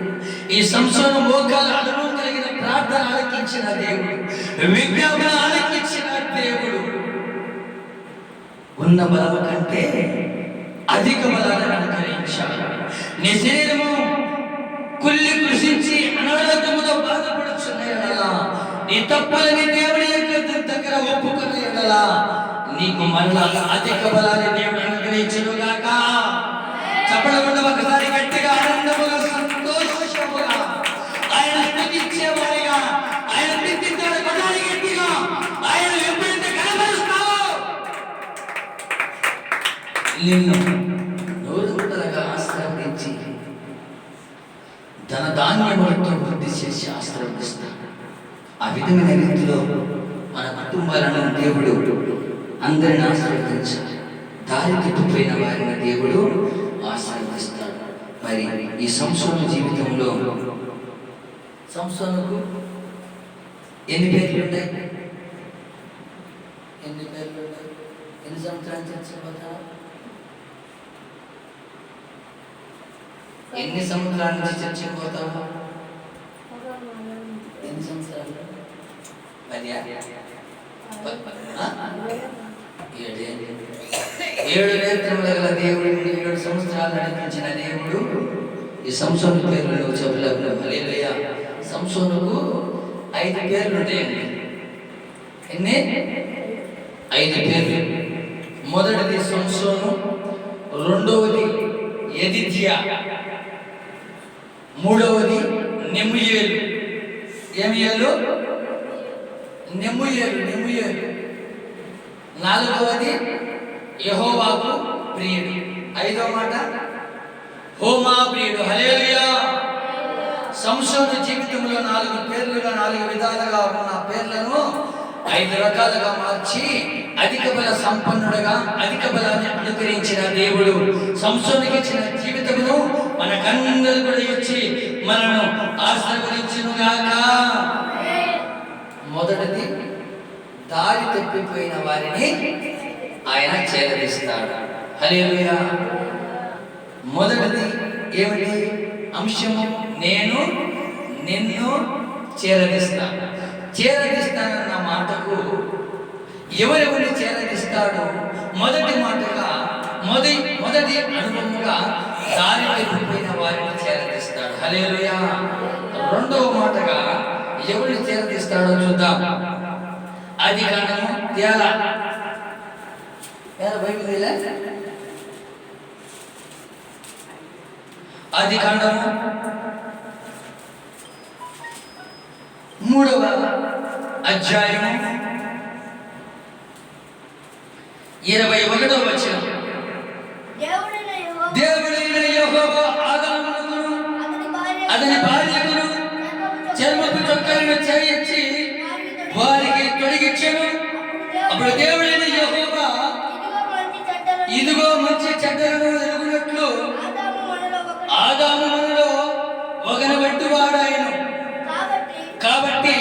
ఈ సంసోను మోకాల అనుభవం కలిగిన ప్రార్థన ఆలకించిన దేవుడు, విజ్ఞాపన ఆలకించిన దేవుడు ఉన్న బలం కంటే అధిక బలాన్ని అనుగ్రహించాలి. నీ శరీరము కుళ్ళి కృషించి అనారోగ్యముతో బాధపడుచున్న ఎడలా, నీ తప్పులని దేవుడి యొక్క దగ్గర ఒప్పుకున్న ఎడలా నీకు మరలా అధిక బలాన్ని దేవుడు అనుగ్రహించును గాక. చెప్పడం ఒకసారి గట్టిగా ఆనందముగా సంతోషముగా ఆయన స్తుతించేవారిగా, ఆయన స్తుతించాడు కొనాలి గట్టిగా. ఆయన ఎప్పుడైతే కనబరుస్తావో నిన్ను నూరుగా ఆశీర్వదించి తన ధాన్యములతో వృద్ధి చేసి ఆశీర్వదిస్తాడు. ఆ విధమైన రీతిలో మన కుటుంబాలను దేవుడు అందరిని ఆశీర్వదించాలి. దారి తప్పిపోయిన వారిని దేవుడు ఆశీర్వదిస్తాడు. మరి ఈ సంసోను జీవితంలో సంసోనుకు ఎన్ని పేర్లు ఉంటాయి? ఎన్ని పేర్లు ఉంటాయి? ఎన్ని సంవత్సరాలు చచ్చిపోతారు? ఎన్ని సంవత్సరాల నుంచి చచ్చిపోతావు? ఎన్ని సంవత్సరాలు? 7 నేత్రముల గల దేవుడు 7 సంవత్సరాలు నడిపించిన దేవుడు ఈ సంసోను పేర్లను చెప్పలేదు. హల్లెలూయా. సంసోనుకు 5 పేర్లు ఉంటాయండి. ఎన్ని? 5 పేర్లు. మొదటిది సంసోను, రెండవది యెదిద్యా, మూడవది నెముయేలు. ఏమి ఏలు? నెముయేలు. నాలుగవది యెహోవాకు ప్రియుడు. 5వ మాట హోమా ప్రియుడు. హల్లెలూయా. సంసోను జీవితంలో 4 పేర్లుగా 4 విధాలుగా ఉన్న పేర్లను 5 రకాలుగా మార్చి అధిక బల సంపన్నుడుగా అధిక బలాన్ని అనుగ్రహించిన దేవుడు సంసోనుకి ఇచ్చిన జీవితమును మనకందరూ కూడా ఇచ్చి మనను ఆశీర్వదించునుగాక. మొదటిది దారి తప్పిపోయిన వారిని ఆయన చేరదీస్తాడు. హల్లెలూయా. మొదటిది ఏమిటి అంశము? నేను నిన్ను చేరదీస్తానన్న మాటకు ఎవరెవరిని చేరదీస్తాడు? మొదటి మాటగా మొదటి అనుభవముగా దారి తప్పిపోయిన వారిని చేరదీస్తాడు. హల్లెలూయా. రెండవ మాటగా ఎవరిని చేరదీస్తాడో చూద్దాం. ఆదికాండము ఆదికాండము 3వ అధ్యాయము 21వ వచనం. దేవుడైన యెహోవా ఆదామునకును అతని భార్యకును చర్మపు చొక్కాలను చేయించి వారికి తొడిగించెను. అప్పుడు దేవుడైన యెహోవా ఇదిగో మంచి చెడ్డలను ఎరుగునట్లు ఆదాము మనలో ఒకనబట్టి వాడాయను. కాబట్టి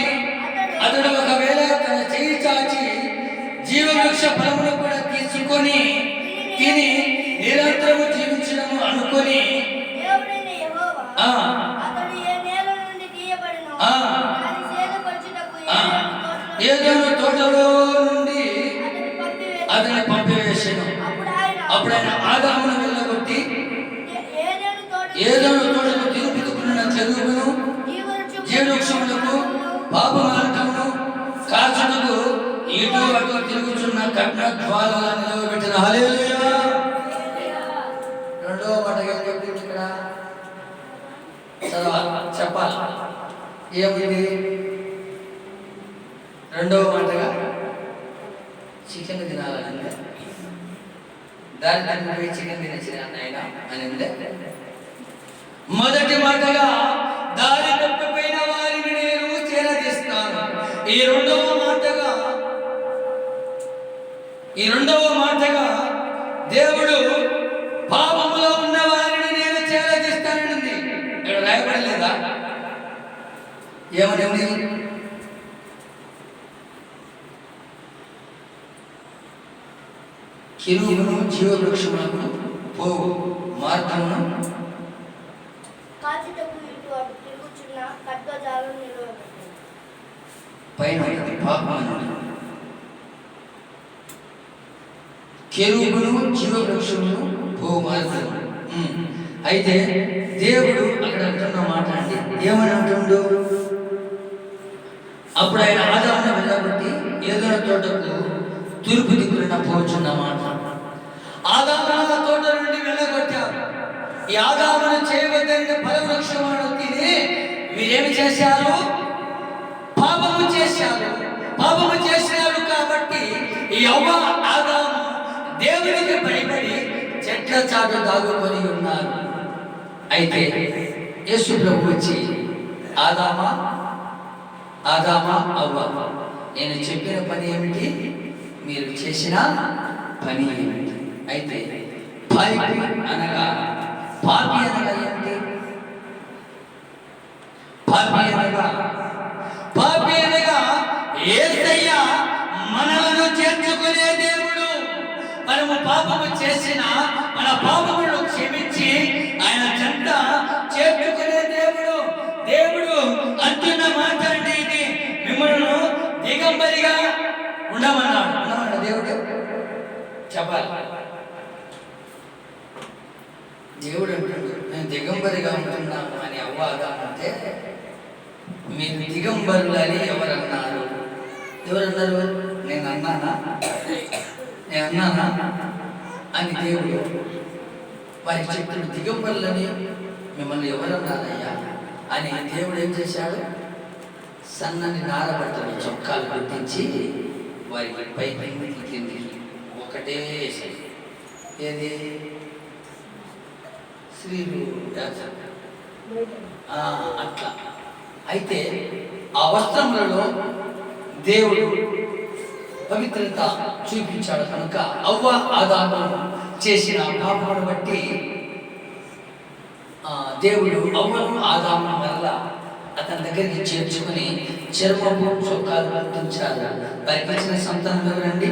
అతడు ఒకవేళ తన చేయి చాచి జీవవృక్ష ఫలమును కూడా తీసుకొని తిని నిరంతరము జీవించడము అనుకొని ఏదోను తోటలో నుండి అతన్ని పంపివేసెను. అప్పుడు ఆయన ఆదామును వెళ్ళగొట్టి ఏదోను తోటను తిరుగుతున్న చెరువును జీవవృక్షములకు పాప మార్గమును కాచుటకు ఇటు అటు తిరుగుతున్న కట్న ద్వారాల నిలవబెట్టిన. హల్లెలూయా. రెండవ మాటగా చెప్పింది ఇక్కడ చెప్పాలి. ఏమిటి? రెండవ మాటగా చికెన్ తినాలని దాని పోయి చికెన్ తినేసిన ఆయన అని ఉండే. మొదటి మాటగా దారి తప్పిపోయిన వారిని నేను చేరదీస్తాను. ఈ రెండవ మాటగా దేవుడు పాపములో ఉన్న వారిని నేను చేరదీస్తానని. ఇక్కడ రాయబడలేదా? ఏమని? కెరూబును జీవవృక్షములకు పోవు మార్గమును పైన పాపము. కెరూబును జీవవృక్షమును పోవు మార్గము. అయితే దేవుడు అక్కడ అంటున్న మాట అండి, ఏమని అంటుండు? అప్పుడు ఆయన ఆదామును వెళ్ళగొట్టి ఏదైనా తోటకు తూర్పు దిక్కున పోచున్న మాట. ఆదాము తోట నుండి వెళ్ళగొట్టారు. ఈ ఆదామును చేయవద్దన్న ఫలవృక్షమును తిని వీరేమి చేశారు? పాపము చేశారు. పాపము చేసినారు కాబట్టి ఈ యవ్వ ఆదాము దేవునికి భయపడి చెట్ల చాటు దాగుకొని ఉన్నారు. అయితే యేసు ప్రభు వచ్చి ఆదామా ఆదామా అవ్వ, నేను చెప్పిన పని ఏమిటి? మీరు చేసిన పని ఏమిటి? అయితే పాపి అనగా ఏమిటి? పాపి అనగా యేసయ్య మనలను చేర్చుకునే దేవుడు. మనము పాపము చేసిన మన పాపములను క్షమించి ఆయన చెంత చేర్చుకునే దేవుడు. దేవుడు అంటున్న మాట అంటే ఇది, మిమ్మల్ని దిగంబరిగా ఉండమన్నాడు. దేవుడు చెప్పాలి. దేవుడు అంటాడు, మేము దిగంబరిగా ఉంటున్నాము అని అవ్వాదంటే, మీరు దిగంబరులని ఎవరన్నారు? నేను అన్నానా అని దేవుడు వారికి చెప్తున్న దిగంబరులని మిమ్మల్ని ఎవరన్నారయ్యా అని దేవుడు ఏం చేశాడు? సన్నని నారబట్టలు చొక్కాలు గుర్తించి వారికి పై కిందికి ఒకటే ఏది స్త్రీలు అట్లా. అయితే ఆ వస్త్రములలో దేవుడు పవిత్రత చూపించాడు కనుక అవ్వ ఆదాము చేసిన పాపమును బట్టి దేవుడు అవ్వను ఆదామును వల్ల అతని దగ్గరికి చేర్చుకుని చర్మపు చొక్కాలు గుర్తించారు. వారికి వచ్చిన సంతానం ఎవరండి?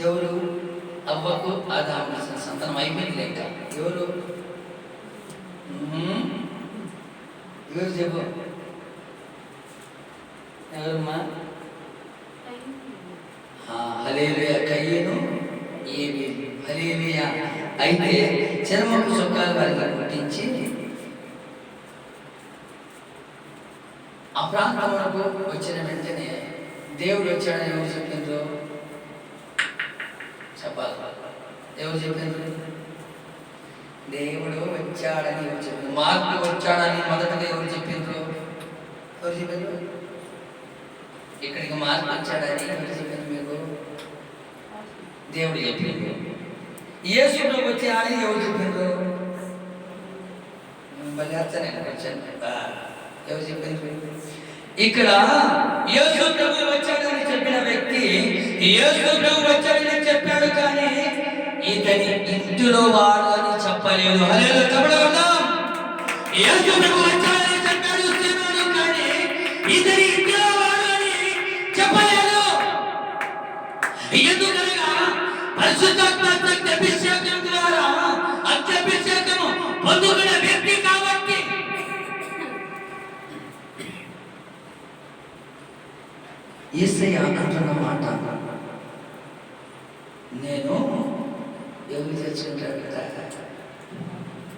ఎవరు? అవ్వకు ఆదాము సంతానం అయిపోయింది లేక ఎవరు చెప్పు? ఎవరమ్మా? హల్లెలూయా. కయ్యను ఏమి హల్లెలూయా. అయితే చర్మపు చొక్కాలు వారికి పుట్టించి ఆ ప్రాంతములకు వచ్చిన వెంటనే దేవుడు వచ్చాడని ఎవరు చెప్పిండ్రు? చెప్పాలి. ఎవరు చెప్పిండ్రు? దేవుడు వచ్చాడని ఎవరు చెప్పిండ్రు? మార్పు వచ్చాడని మొదటగా ఎవరు చెప్పిండ్రు? ఎవరు చెప్పిండ్రు? ఇక్కడికి మార్పు వచ్చాడని ఎవరు చెప్పిండ్రు? మీకు దేవుడు చెప్పిండ్రు. యేసు ప్రభు వచ్చాడని ఎవరు చెప్పిండ్రు? ఎవరు చెప్పిండ్రు? ఇక్కడ యేసు ప్రభు వచ్చాడని చెప్పిన వ్యక్తి యేసు ప్రభు వచ్చాడని చెప్పాడు, కానీ ఇతని ఇంటిలో వాడు అని చెప్పలేదు. హల్లెలూయా. చెప్పడం యేసు ప్రభు వచ్చాడని చెప్పాడు స్తేఫను, కానీ ఇతని ఇంటిలో వాడు అని చెప్పలేదు. ఎందుకనగా పరిశుద్ధాత్మ అభిషేకం ద్వారా అత్యభిషేకము పొందుకున్న వ్యక్తి కాబట్టి. యేసయ్య అంటున్న మాట, నేను ఎవరు చేర్చుకుంటాడట?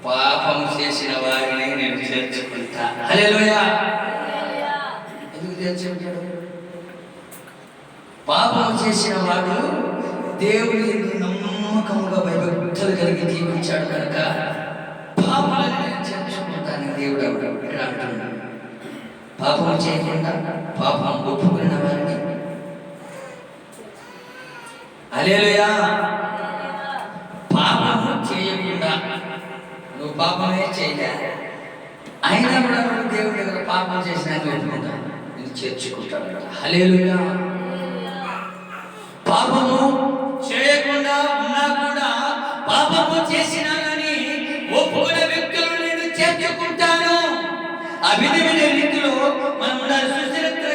పాపం చేసిన వారిని నేను చేర్చుకుంటా. హల్లెలూయా. ఎందుకు చేర్చుకుంటాడు? పాపం చేసిన వాడు దేవుని నమ్మకముగా భయభక్తులు కలిగి జీవించాడు కనుక పాపాలను నేను చేర్చుకుంటానని దేవుడు ఇక్కడ అంటున్నాడు. పాపం చేయకుండా పాపం ఒప్పుకున్న వారిని హల్లెలూయా. పాపము చేయకుండా నువ్వు పాపమే చేయలే, అయినా కూడా నువ్వు దేవుడి దగ్గర పాపం చేసినా ఒప్పుకుంటా, నేను చేర్చుకుంటాడు. హల్లెలూయా. పాపము చేయకుండా ఉన్నా కూడా పాపము చేసినా కానీ ఒప్పుకున్న వ్యక్తులను నేను చేర్చుకుంటాను. ఆ విధమైన రీతిలో మనం ఉండాలి. సుచరిత్ర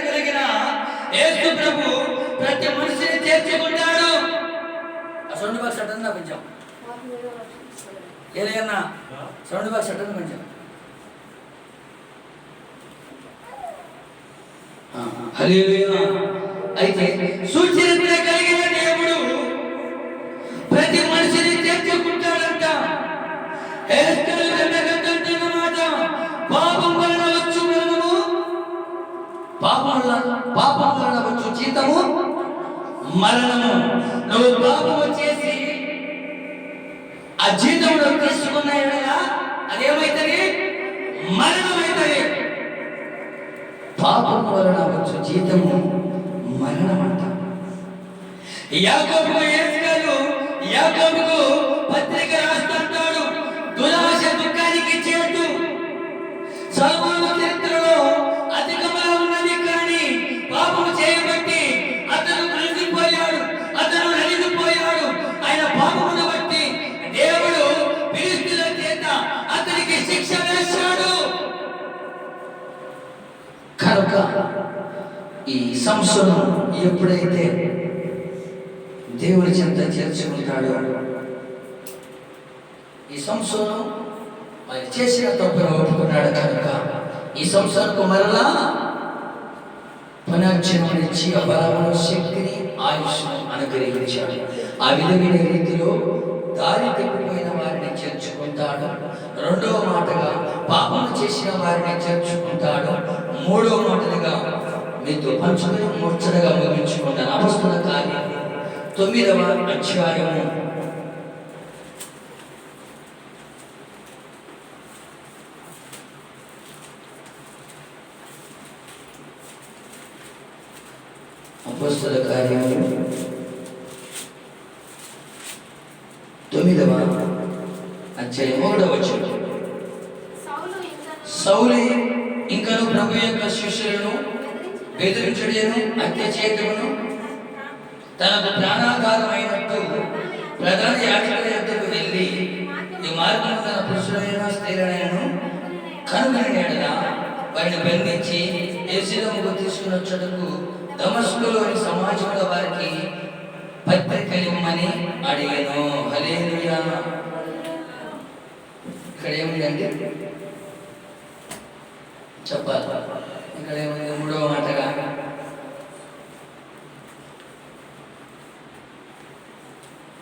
ప్రభు ప్రతి మనిషిని చేర్చుకుంటాడు. సౌండ్ బాక్స్ అటన్నా కొంచెం ఏదైనా సౌండ్ బాక్స్ అటన్నా కొంచెం. హల్లెలూయా. అయితే సుచరిత్ర కలిగిన దేవుడు ప్రతి మనిషిని చేర్చుకుంటాడంట. పాపం వలన వచ్చు మరణము, పాపం వలన వచ్చు జీతము మరణము. నువ్వు పాపము చేసి ఆ జీతంలో తీసుకున్న అదేమైతుంది? మరణం అవుతుంది. పాపం వలన వచ్చు జీతము మరణం అంట. యాకోబుకు పత్రిక రాస్తుంటాడు, దురాశ దుఃఖానికి చేటు. సొలొమోను చరిత్రలో అధికముగా ఉన్నది, కానీ పాపము చేయబట్టి అతను నలిగిపోయాడు. ఆయన పాపమును బట్టి దేవుడు ఫిలిష్తీయుల చేత అతనికి శిక్ష వేశాడు. కనుక ఈ సంసోను ఎప్పుడైతే దేవుడి చెంత చేర్చుకుంటాడు, ఈ సంసోను చేసిన తప్పును ఒప్పుకున్నాడు. కనుక ఈ సంసారకు మరలా పునర్జన్మనిచ్చి బలమును, శక్తిని, ఆయుష్ను అనుగ్రహించాడు. ఆ విధమైన రీతిలో దారి తప్పిపోయిన వారిని చేర్చుకుంటాడు. రెండవ మాటగా పాపము చేసిన వారిని చేర్చుకుంటాడు. మూడవ మాటలుగా మీతో పంచుకుని ముచ్చటగా ముగించుకుంటాను. అపొస్తలుల కార్యాలు 9వ అధ్యాయము 9వ అధ్యాయం 1వ వచనం. సౌలు ఇంకను ప్రభు యొక్క శిష్యులను బెదిరించుటను, హత్య చేయటమును, తనకు ప్రాణాధారమైనట్టు ప్రధాన యాజకుల యొద్దకు వెళ్ళి ఈ మార్గమున తన పురుషులైన స్త్రీలైనను కనుగొని వారిని బంధించి యెరూషలేముకు తీసుకునొచ్చుటకు దమస్కులోని సమాజంలో వారికి పత్రికలు ఇమ్మని అడిగాను. హల్లెలూయా. ఇక్కడ ఏముందండి చెప్పాలి. ఇక్కడ ఏముంది? 3వ మాటగా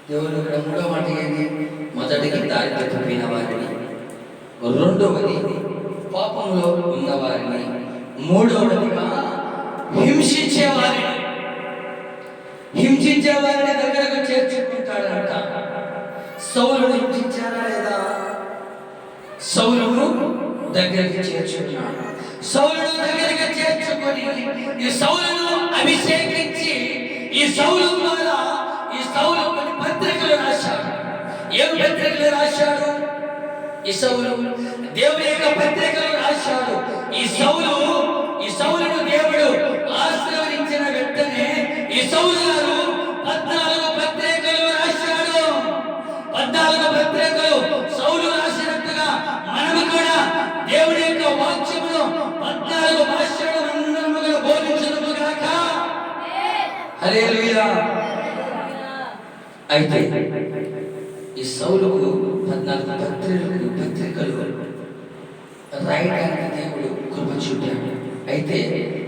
దేవుడు ఇక్కడ 3వ మాట ఏంటి? మొదటికి దారి తప్పిపోయిన వారిని, రెండవది పాపంలో ఉన్న వారిని, మూడవదిగా హింసించే వారిని దగ్గరకు చేర్చుకుంటాడంట. సౌలును హింసించారా లేదా? సౌలును దగ్గరికి చేర్చుకున్నాడు. సౌలును దగ్గరికి చేర్చుకొని ఈ సౌలును అభిషేకించి ఈ సౌలు ద్వారా ఈ సౌలు కొన్ని పత్రికలు రాశాడు. ఏం పత్రికలు రాశాడు? ఈ సౌలు దేవుని యొక్క పత్రికలు రాశాడు. ఈ సౌలును దేవుడు ఆశీర్వదించిన వెంటనే ఈ సౌలు గారు 14 పత్రికలు రాశాడు. 14 పత్రికలు సౌలు రాసినట్టుగా మనము కూడా దేవుడి యొక్క వాక్యమును 14 భాషలను అందరము బోధించుదుము గాక. హల్లెలూయా. అయితే ఈ సౌలుకు 14 పత్రికలు రాయడానికి దేవుడు కృప చూపాడు. అయితే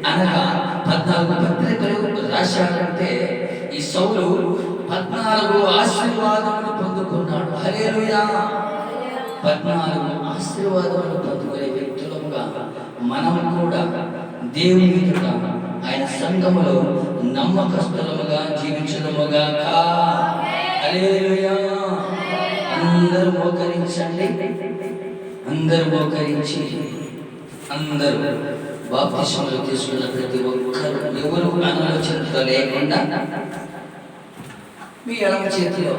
అనగా 14 పత్రికలు రాశాడంటే ఈ సౌలు 14 ఆశీర్వాదములు పొందుకున్నాడు. హల్లెలూయా. 14 ఆశీర్వాదములు పొందుకునే వ్యక్తులుగా మనం కూడా దేవుని ఎదుట ఆయన సంఘములో నమ్మకస్తులముగా జీవించుదుముగా. హల్లెలూయా. అందరూ మోకరించండి. అందరూ మోకరించి అందరూ బాప్తిస్మలు తీసుకున్న ప్రతి ఒక్కరు ఎవరు ఆలోచనతో లేకుండా మీ ఎడమ చేతిలో